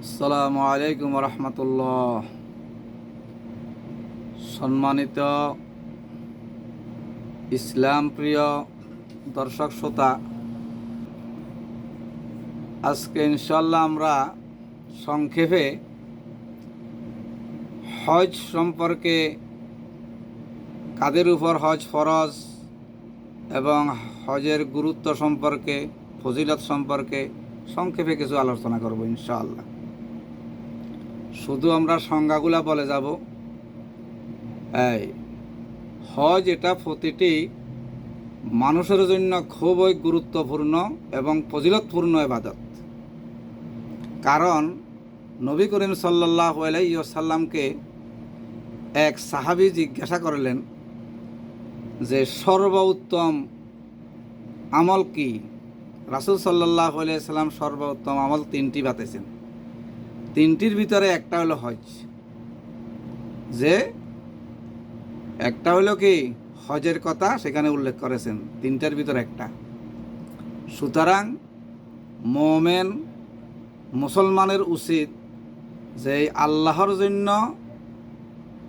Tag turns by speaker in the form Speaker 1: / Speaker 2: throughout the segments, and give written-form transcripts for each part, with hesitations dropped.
Speaker 1: আসসালামু আলাইকুম রহমতুল্লাহ। সম্মানিত ইসলাম প্রিয় দর্শক শ্রোতা, আজকে ইনশাল্লাহ আমরা সংক্ষেপে হজ সম্পর্কে, কাদের উপর হজ ফরজ এবং হজের গুরুত্ব সম্পর্কে, ফজিলত সম্পর্কে সংক্ষেপে কিছু আলোচনা করব ইনশাআল্লাহ। শুধু আমরা সংজ্ঞাগুলা বলে যাব। এই হজ এটা প্রতিটি মানুষের জন্য খুবই গুরুত্বপূর্ণ এবং ফজিলতপূর্ণ ইবাদত। কারণ নবী করিম সাল্লাল্লাহু আলাইহি ওয়াসাল্লামকে এক সাহাবী জিজ্ঞাসা করলেন যে সর্বোত্তম আমল কি? রাসূল সাল্লাল্লাহু আলাইহি ওয়াসাল্লাম সর্বোত্তম আমল তিনটি বাতেছেন। তিনটির ভিতরে একটা হলো হজ। যে একটা হলো কি হজের কথা সেখানে উল্লেখ করেছেন, তিনটার ভিতরে একটা। সুতরাং মোমেন মুসলমানের উচিত যে আল্লাহর জন্য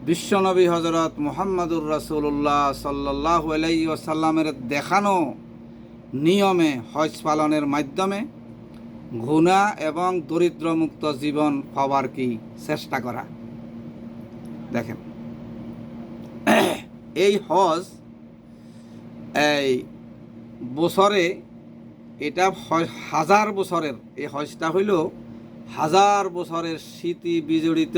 Speaker 1: বিশ্বনবী হজরত মুহাম্মদুর রাসূলুল্লাহ সাল্লাল্লাহু আলাইহি ওয়াসাল্লামের দেখানো নিয়মে হজ পালনের মাধ্যমে গুনাহ এবং দরিদ্রমুক্ত জীবন পাওয়ার কি চেষ্টা করা। দেখেন, এই হজ এই বছরে, এটা হাজার বছরের, এই হজটা হইল হাজার বছরের স্মৃতি বিজড়িত।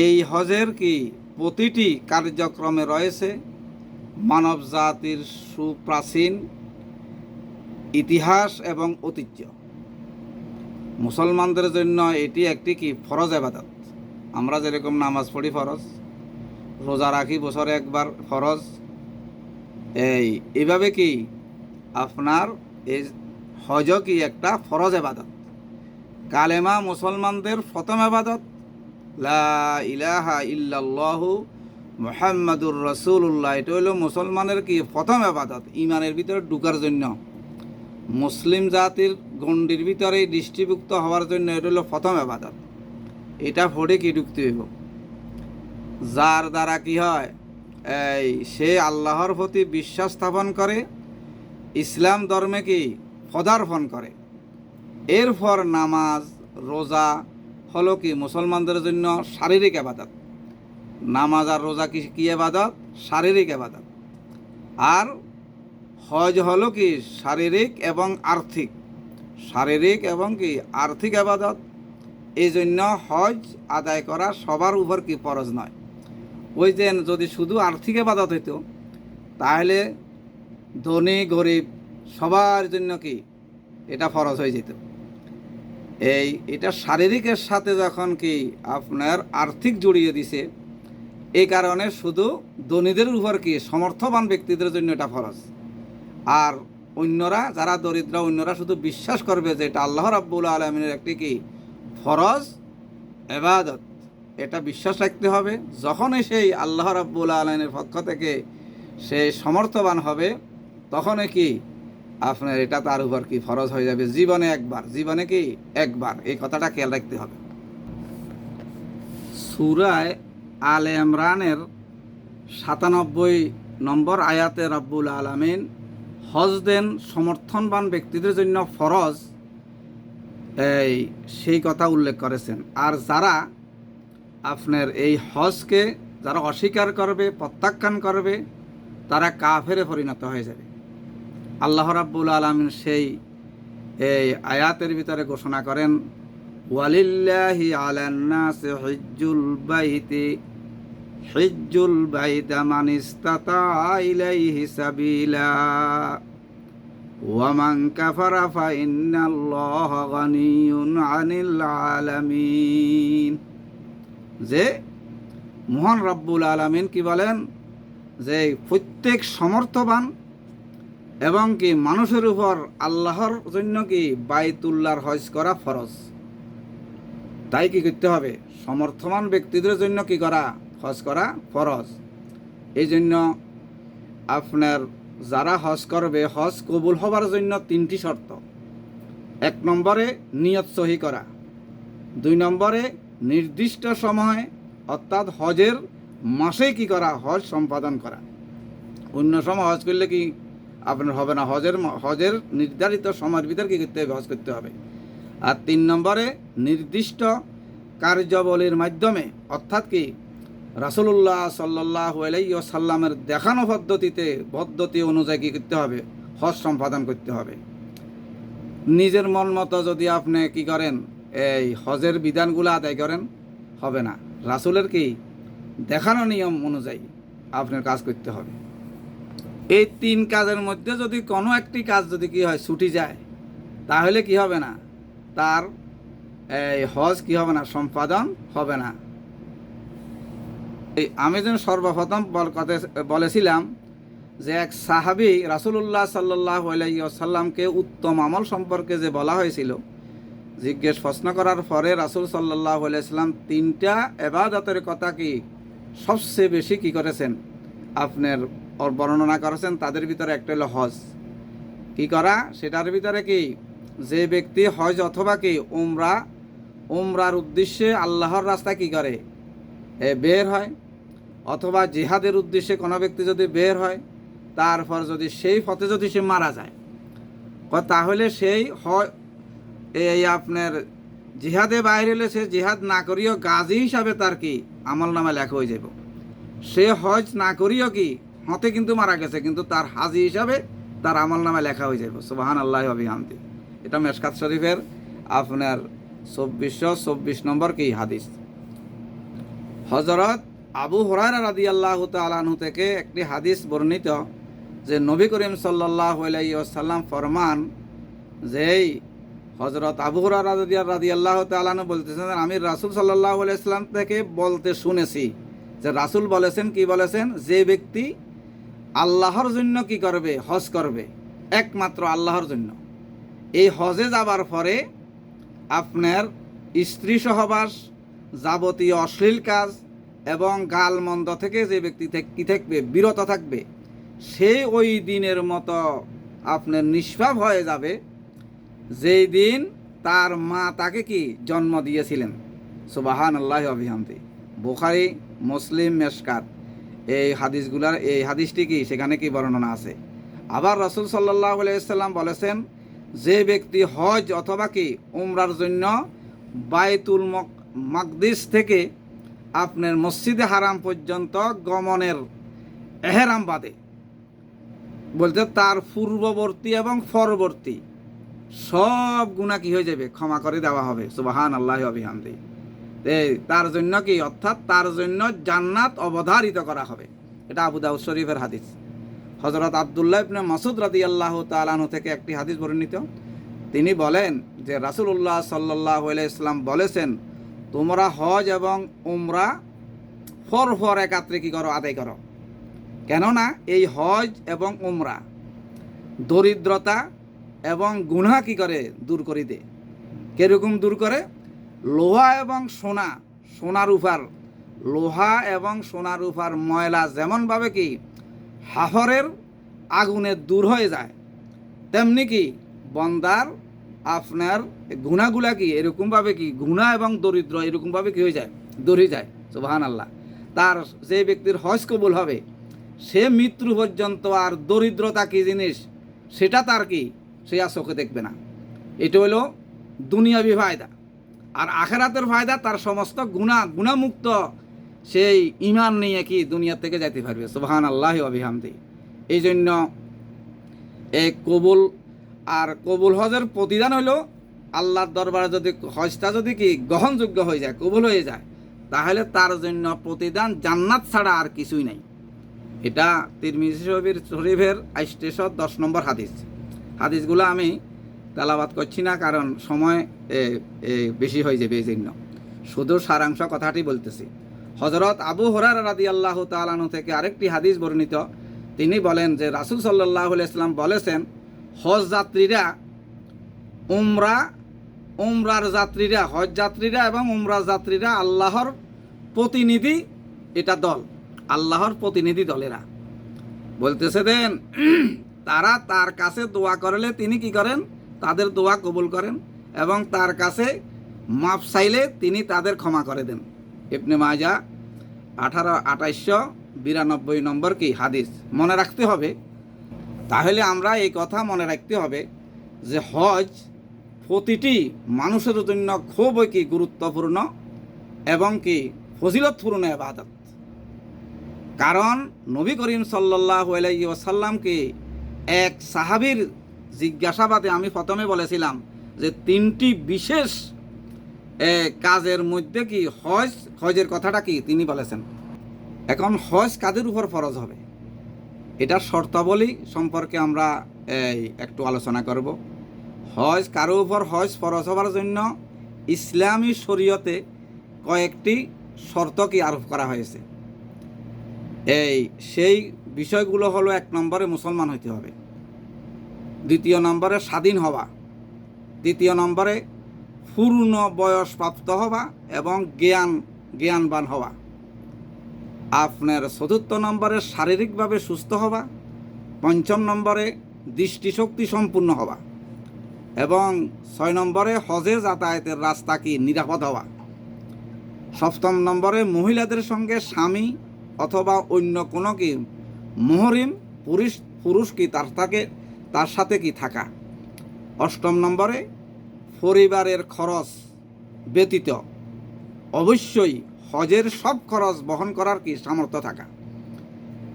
Speaker 1: এই হজের কি প্রতিটি কার্যক্রমে রয়েছে মানব জাতির সুপ্রাচীন ইতিহাস এবং ঐতিহ্য। মুসলমানদের জন্য এটি একটি কি ফরজ ইবাদত। আমরা যেরকম নামাজ পড়ি ফরজ, রোজা রাখি বছরে একবার ফরজ, এইভাবে কি আপনার এই হজ কি একটা ফরজ ইবাদত। কালেমা মুসলমানদের প্রথম ইবাদত, লা ইলাহা ইল্লাল্লাহু মুহাম্মাদুর রাসূলুল্লাহ। এটা হলো মুসলমানের কি প্রথম ইবাদত, ইমানের ভিতরে ঢুকার জন্য, মুসলিম জাতির গণ্ডির ভিতরে দৃষ্টিভুক্ত হওয়ার জন্য এটা হলো প্রথম ইবাদত। এটা পড়ে কি ঢুকতে হইব, যার দ্বারা কি হয় সে আল্লাহর প্রতি বিশ্বাস স্থাপন করে, ইসলাম ধর্মে কি পদার্পণ করে। এরপর নামাজ রোজা হলো কি মুসলমানদের জন্য শারীরিক ইবাদত। নামাজ আর রোজা কি কি ইবাদত? শারীরিক ইবাদত। আর হজ হলো কি শারীরিক এবং আর্থিক, শারীরিক এবং কি আর্থিক ইবাদত। এই জন্য হজ আদায় করা সবার উপর কি ফরজ নয়। ওই যে যদি শুধু আর্থিক ইবাদত হইতো তাহলে ধনী গরিব সবার জন্য কি এটা ফরজ হয়ে যেত। এটা শারীরিকের সাথে যখন কি আপনার আর্থিক জড়িয়ে দিছে, এই কারণে শুধু ধনীদের উপর কি সমর্থবান ব্যক্তিদের জন্য এটা ফরজ। আর অন্যরা যারা দরিদ্র, অন্যরা শুধু বিশ্বাস করবে যে এটা আল্লাহ রাব্বুল আলামিনের একটি কি ফরজ ইবাদত। এটা বিশ্বাস রাখতে হবে। যখনই সেই আল্লাহ রাব্বুল আলামিনের পক্ষ থেকে সে সমর্থবান হবে, তখনই কি আপনার এটা তার উপর কি ফরজ হয়ে যাবে। জীবনে একবার, জীবনে কি একবার, এই কথাটা খেয়াল রাখতে হবে। সূরা আলে ইমরানের ৯৭ নম্বর আয়াতে রাব্বুল আলামিন হজ দেন সমর্থনবান ব্যক্তিদের জন্য ফরজ, সেই কথা উল্লেখ করেছেন। আর যারা আপনার এই হজকে যারা অস্বীকার করবে, প্রত্যাখ্যান করবে, তারা কাফেরে পরিণত হয়ে যাবে। আল্লাহ রাব্বুল আলামিন সেই আয়াতের ভিতরে ঘোষণা করেন, ওয়ালিল্লাহি আলান নাসি হিজ্জুল বাইতি মান ইসতাতা ইলাইহি সাবিলা ওয়া মান কাফারা ফা ইন্নাল্লাহা গানিয়্যুন আনিল আলামিন। যে মহান রাব্বুল আলামিন কি বলেন, যে প্রত্যেক সমর্থবান এবং কি মানুষের উপর আল্লাহর জন্য কি বাইতুল্লাহর হজ করা ফরজ। তাই কি করতে হবে? সমর্থবান ব্যক্তিদের জন্য কি করা? হজ করা ফরজ। এই জন্য আপনার যারা হজ করবে, হজ কবুল হবার জন্য তিনটি শর্ত। এক নম্বরে নিয়ত সহি করা, 2 নম্বরে নির্দিষ্ট সময়ে অর্থাৎ হজের মাসে কি করা, হজ সম্পাদন করা। অন্য সময় হজ করলে কি আপনার হবে না, হজের নির্ধারিত সময়ের ভিতর কী করতে হবে, হজ করতে হবে। আর 3 নম্বরে নির্দিষ্ট কার্যাবলীর মাধ্যমে অর্থাৎ কি রাসূলুল্লাহ সাল্লাল্লাহু আলাইহি ওয়াসাল্লামের দেখানো পদ্ধতি অনুযায়ী কী করতে হবে, হজ সম্পাদন করতে হবে। নিজের মন মতো যদি আপনি কি করেন, এই হজের বিধানগুলো আদায় করেন, হবে না। রাসূলের কি দেখানো নিয়ম অনুযায়ী আপনার কাজ করতে হবে। এই 3 কাজের মধ্যে যদি কোনো একটি কাজ যদি কি হয়, ছুটি যায়, তাহলে কি হবে না, তার এই হজ কি হবে না, সম্পাদন হবে না। আমি যেন সর্বপ্রথম বলেছিলাম যে এক সাহাবী রাসূলুল্লাহ সাল্লাল্লাহু আলাইহি ওয়াসাল্লামকে উত্তম আমল সম্পর্কে যে বলা হয়েছিল, প্রশ্ন করার পরে রাসূল সাল্লাল্লাহু আলাইহি ওয়াসাল্লাম 3টা ইবাদতের কথা কি সবচেয়ে বেশি কি করেছেন, আপনার বর্ণনা করেছেন। তাদের ভিতরে একটা হলো হজ কি করা, সেটার ভিতরে কি যে ব্যক্তি হজ অথবা কি উমরার উদ্দেশ্যে আল্লাহর রাস্তায় কি করে বের হয়, অথবা জিহাদের উদ্দেশ্যে কোনো ব্যক্তি যদি বের হয়, তারপর যদি সেই পথে যদি সে মারা যায়, তাহলে সেই এই আপনার জিহাদে বাইরে হলে সে জিহাদ না করিও গাজী হিসাবে তার কি আমল নামা লেখা হয়ে যাব। সে হজ না করিও কি হতে কিন্তু মারা গেছে, কিন্তু তার হাজি হিসাবে তার আমল নামা লেখা হয়ে যাব। সুবহানাল্লাহি ওয়া বিহামদিহি। এটা মেশকাত শরীফের আপনার 2424 নম্বর কি হাদিস। হযরত আবু হুরায়রা রাদিয়াল্লাহু তাআলা আনহু থেকে একটি হাদিস বর্ণিত যে নবী করিম সাল্লাল্লাহু আলাইহি ওয়াসাল্লাম ফরমান যে হযরত আবু হুরায়রা রাদিয়াল্লাহু তাআলা আনহু বলতেছেন, আমি রাসূল সাল্লাল্লাহু আলাইহি ওয়াসাল্লাম থেকে বলতে শুনেছি যে রাসূল বলেছেন, কি বলেছেন, যে ব্যক্তি আল্লাহর জন্য কি করবে, হজ করবে, একমাত্র আল্লাহর জন্য, এই হজে যাবার পরে আপনার স্ত্রী সহবাস, যাবতীয় অশ্লীল কাজ এবং গালমন্দ থেকে যে ব্যক্তি কি থাকবে, বিরত থাকবে, সে ওই দিনের মতো আপনার নিষ্পাপ হয়ে যাবে যেই দিন তার মা তাকে কি জন্ম দিয়েছিলেন। সুবহানাল্লাহি ওয়া বিহামদিহি। বুখারী, মুসলিম, মেশকাত এই হাদিসটি কি সেখানে কি বর্ণনা আছে। আবার রাসূল সাল্লাল্লাহু আলাইহি ওয়াসাল্লাম বলেছেন, যে ব্যক্তি হজ অথবা কি উমরার জন্য বাইতুল মাকদিস থেকে আপনার মসজিদে হারাম পর্যন্ত গমনের এহরাম বাঁধে, বলতে তার পূর্ববর্তী এবং পরবর্তী সব গুনাহ কি হয়ে যাবে, ক্ষমা করে দেওয়া হবে। সুবহানাল্লাহি ওয়া বিহামদিহি। তার জন্য কি, অর্থাৎ তার জন্য জান্নাত অবধারিত করা হবে। এটা আবু দাউদ শরীফের হাদিস। হযরত আব্দুল্লাহ ইবনে মাসউদ রাদিয়াল্লাহু তাআলা আনহু থেকে একটি হাদিস বর্ণিত, তিনি বলেন যে রাসূলুল্লাহ সাল্লাল্লাহু আলাইহি ওয়াসাল্লাম বলেছেন, তোমরা হজ এবং উমরা ফর একাত্রে কি করো, আদায় করো। কেননা এই হজ এবং উমরা দরিদ্রতা এবং গুনাহ কি করে, দূর করে দেয়। কিরকম দূর করে, লোহা এবং সোনার উপর ময়লা যেমনভাবে কি হাফরের আগুনে দূর হয়ে যায়, তেমনি কি বন্দার আপনার গুনাহগুলা কি এরকমভাবে কি গুনাহ এবং দরিদ্র এরকমভাবে কি হয়ে যায়, দূর হয়ে যায়। সুবহানাল্লাহ। তার যে ব্যক্তির হজ কবুল হবে, সে মৃত্যু পর্যন্ত আর দরিদ্রতা কি জিনিস সেটা তার কি সে আর চোখে দেখবে না। এটা হলো দুনিয়াবি ফায়দা। আর আখিরাতের ফায়দা, তার সমস্ত গুনাহমুক্ত সেই ঈমান নিয়ে কি দুনিয়া থেকে যেতে পারবে। সুবহানাল্লাহি ওয়া বিহামদিহি। এই জন্য এই কবুল হজের প্রতিদান হলো আল্লাহর দরবারে যদি হজটা যদি কি গ্রহণযোগ্য হয়ে যায়, কবুল হয়ে যায়, তাহলে তার জন্য প্রতিদান জান্নাত ছাড়া আর কিছুই নাই। এটা তিরমিজি শরীফের 810 নম্বর হাদিস। হাদিসগুলো আমি তেলাওয়াত করছি না, কারণ সময় বেশি হয়ে যাবে, এই জন্য শুধু সারাংশ কথাটি বলতেছি। হযরত আবু হুরায়রা রাদিয়াল্লাহু তাআলা আনহু থেকে আরেকটি হাদিস বর্ণিত, তিনি বলেন যে রাসূল সাল্লাল্লাহু আলাইহি ওয়াসাল্লাম বলেছেন, হজ যাত্রীরা হজ যাত্রীরা এবং উমরা যাত্রীরা আল্লাহর প্রতিনিধি, এটা দল, আল্লাহর প্রতিনিধি দলেরা। বলতেছে দেন তারা তার কাছে দোয়া করলে তিনি কি করেন, তাদের দোয়া কবুল করেন এবং তার কাছে মাপ চাইলে তিনি তাদের ক্ষমা করে দেন। ইবনে মাজা 2892 নম্বর কি হাদিস মনে রাখতে হবে। তাহলে আমরা এই কথা মনে রাখতে হবে যে হজ প্রতিটি মানুষের জন্য খুবই কি গুরুত্বপূর্ণ এবং কি ফজিলতপূর্ণ ইবাদত। কারণ নবী করিম সাল্লাল্লাহু আলাইহি ওয়াসাল্লামকে এক সাহাবীর জিজ্ঞাসাবাদে আমি প্রথমে বলেছিলাম যে তিনটি বিশেষ কাজের মধ্যে কি হজের কথাটা কি তিনি বলেছেন। এখন হজ কাদের উপর ফরজ হবে এটার শর্তাবলী সম্পর্কে আমরা একটু আলোচনা করব। হজ কারো উপর হজ ফরজ হবার জন্য ইসলামী শরীয়তে কয়েকটি শর্ত কি আরোপ করা হয়েছে। সেই বিষয়গুলো হলো, 1 নম্বরে মুসলমান হইতে হবে, 2 নম্বরে স্বাধীন হওয়া, 3 নম্বরে পূর্ণ বয়স প্রাপ্ত হওয়া এবং জ্ঞানবান হওয়া, আপনার 4 নম্বরে শারীরিকভাবে সুস্থ হওয়া, 5 নম্বরে দৃষ্টিশক্তি সম্পূর্ণ হওয়া এবং 6 নম্বরে হজে যাতায়াতের রাস্তা কি নিরাপদ হওয়া, 7 নম্বরে মহিলাদের সঙ্গে স্বামী অথবা অন্য কোনো কি মুহরিম পুরুষ কি তার সাথে কি থাকা, 8 নম্বরে পরিবারের খরচ ব্যতীত অবশ্যই হজের সব খরচ বহন করার কি সামর্থ্য থাকা।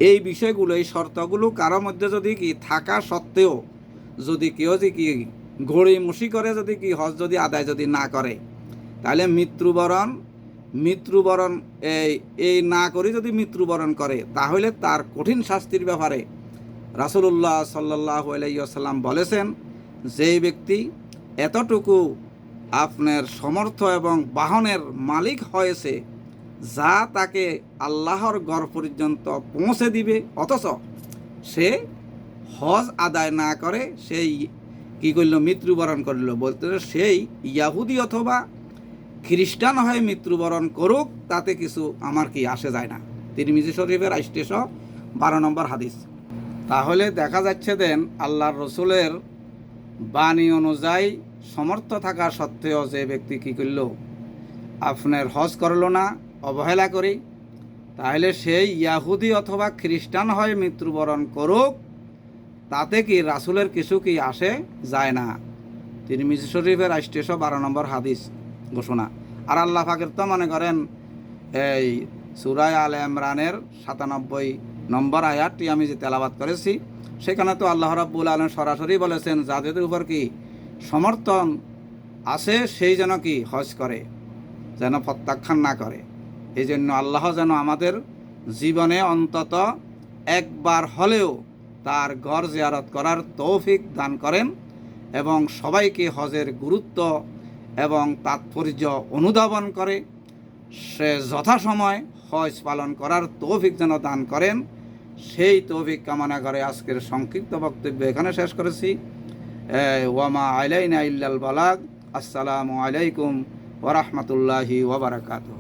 Speaker 1: এই বিষয়গুলো, এই শর্তগুলো কারো মধ্যে যদি কি থাকা সত্ত্বেও যদি কেউ যদি কি গড়িমসি করে যদি কি হজ যদি আদায় যদি না করে, তাহলে মৃত্যুবরণ এই না করে যদি মৃত্যুবরণ করে তাহলে তার কঠিন শাস্তির ব্যাপারে রাসূলুল্লাহ সাল্লাল্লাহু আলাইহি ওয়াসাল্লাম বলেছেন, যেই ব্যক্তি এতটুকু আপনার সমর্থ এবং বাহনের মালিক হয়েছে যা তাকে আল্লাহর ঘর পর্যন্ত পৌঁছে দিবে, অথচ সে হজ আদায় না করে সেই কী করল, মৃত্যুবরণ করল, বলতে সেই ইয়াহুদি অথবা খ্রিস্টান হয়ে মৃত্যুবরণ করুক, তাতে কিছু আমার কি আসে যায় না। তিরমিজি শরীফের 812 নম্বর হাদিস। তাহলে দেখা যাচ্ছে দেন আল্লাহর রসুলের বাণী অনুযায়ী সমর্থ থাকা সত্ত্বেও যে ব্যক্তি কী করল, আপনার হজ করল না, অবহেলা করি, তাহলে সেই ইয়াহুদি অথবা খ্রিস্টান হয়ে মৃত্যুবরণ করুক, তাতে কি রাসূলের কিছু কি আসে যায় না। তিরমিজি শরীফের 812 নম্বর হাদিস ঘোষণা। আর আল্লাহ পাকের তো মনে করেন এই সূরা আলে ইমরানের 97 নম্বর আয়াতটি আমি যে তেলাওয়াত করেছি, সেখানে তো আল্লাহ রাব্বুল আলামিন সরাসরি বলেছেন যাদের উপর কি সমর্থন আছে সেই যেন কি হজ করে, যেন প্রত্যাখ্যান না করে। এই জন্য আল্লাহ যেন আমাদের জীবনে অন্তত একবার হলেও তার ঘর জিয়ারত করার তৌফিক দান করেন এবং সবাইকে হজের গুরুত্ব এবং তাৎপর্য অনুধাবন করে সে যথাসময় হজ পালন করার তৌফিক যেন দান করেন, সেই তৌফিক কামনা করে আজকের সংক্ষিপ্ত বক্তব্য এখানে শেষ করেছি। ওয়ামা আলাইনা ইল্লাল বালাগ। আসসালামু আলাইকুম ওয়া রাহমাতুল্লাহি ওয়া বারাকাতুহু।